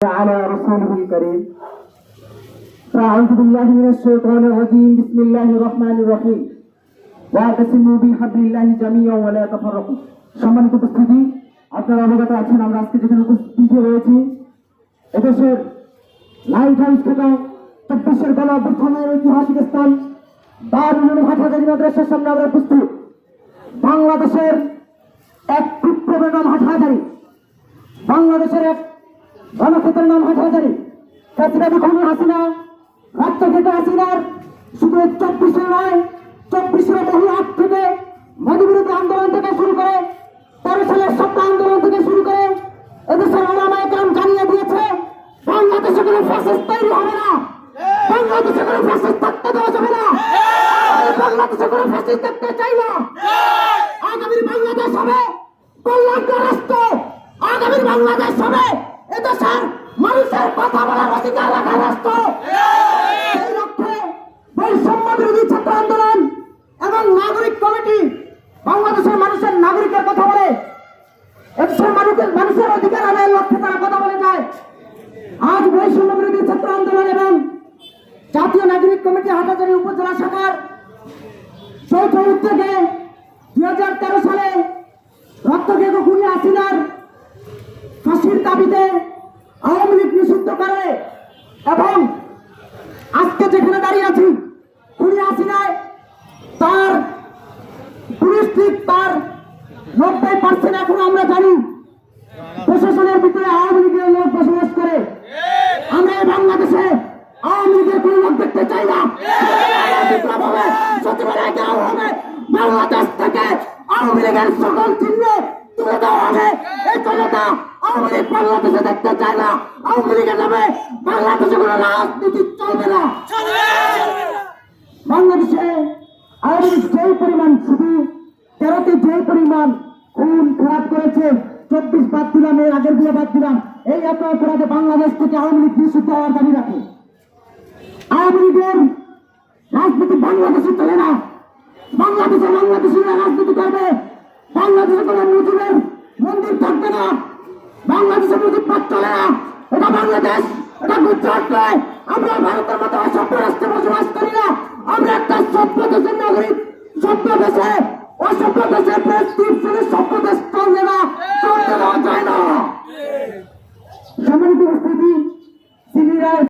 على رسوله الكريم أعوذ بالله من الشيطان الرجيم بسم الله الرحمن الرحيم واعتصموا بحبل الله جميعا ولا تفرقوا সম্মানিত উপস্থিতি আপনারা অবগত আছেন আমরা আজকে যেখানে উপস্থিত হয়েছি এদেশের লাইট হাউস থেকে 24 গণ অভ্যুত্থানের ঐতিহাসিক স্থান দারুল হাটহাজারী মাদ্রাসার সামনে আমরা উপস্থিত। বাংলাদেশের এক বিপ্লবের নাম হাটহাজারী, বাংলাদেশের এক গণক্ষেত্রের নাম হাটহাজারী। ফ্যাসিবাদী খুনি হাসিনা রাষ্ট্র থেকে হাসিনার শুধু 24 নয় 24 বহু আগ থেকে মোদী আন্দোলন থেকে শুরু করে 13 সালের সপ্তাহ আন্দোলন থেকে শুরু করে এদেশের ওলামায়ে কেরাম জানিয়ে দিয়েছে বাংলাদেশে কোনো ফ্যাসিস্ট তৈরি হবে না, বাংলাদেশে কোনো ফ্যাসিস্ট থাকতে দেওয়া যাবে না, বাংলাদেশে কোনো ফ্যাসিস্ট থাকতে চাই না। আগামী বাংলাদেশ হবে কল্যাণকর রাষ্ট্র, আগামী বাংলাদেশ হবে এদেশের মানুষের কথা বলার অধিকার রাখা রাষ্ট্র। এই লক্ষ্যে বৈষম্য বিরোধী ছাত্র আন্দোলন এবং নাগরিক কমিটি বাংলাদেশের মানুষের নাগরিকের কথা বলে, এদেশের মানুষের অধিকার আদায়ের লক্ষ্যে তারা কথা বলে যায়। আজ বৈষম্য বিরোধী ছাত্র আন্দোলন এবং জাতীয় নাগরিক কমিটি হাটহাজারী উপজেলা শাখার যৌথ উদ্যোগে 2013 সালে রক্তক্ষয়ী খুনি হাসিনার ফাঁসির দাবিতে আওয়ামী লীগ নিষিদ্ধ করে এবং আজকে যেখানে দাঁড়িয়ে আছি খুনি হাসিনায় তার পুলিশ ঠিক তার 90% এখনো আমরা জানি প্রশাসনের ভিতরে আওয়ামী লীগের লোক বসবাস করে। আমরা এই বাংলাদেশে আওয়ামী লীগের কোন লোক দেখতে চাই না। সচিবালয় দেওয়া হবে, বাংলাদেশ থেকে আওয়ামী লীগের সকল চিহ্ন তুলে দেওয়া হবে। এই জনতা আওয়ামী লীগ বাংলাদেশে দেখতে চায় না, আওয়ামী লীগের নামে বাংলাদেশে কোনো রাজনীতি চলবে না। বাংলাদেশে আওয়ামী লীগ যে পরিমাণ শুধু 13তে যে পরিমাণ খুন খারাপ করেছে, 24 বাদ দিলাম, এর আগের গুলো বাদ দিলাম, এই এত অপরাধে বাংলাদেশ থেকে আওয়ামী লীগ নিষিদ্ধ হওয়ার দাবি রাখে। আওয়ামী লীগের রাজনীতি বাংলাদেশে চলে না, বাংলাদেশিরা রাজনীতি করবে। বাংলাদেশে কোনো মুজিবের মন্দির থাকবে না, বাংলাদেশে মুজিববাদ চলে না। এটা বাংলাদেশ, এটা গুজরাট নয়। আমরা ভারতের মতো অসভ্য রাষ্ট্রে বসবাস করি না, আমরা একটা সভ্য দেশের নাগরিক। সভ্য দেশে অসভ্য দেশে প্রেসক্রিপশনে সভ্য দেশ চলবে না, চলতে দেওয়া যায় না। সম্মানিত উপস্থিতি,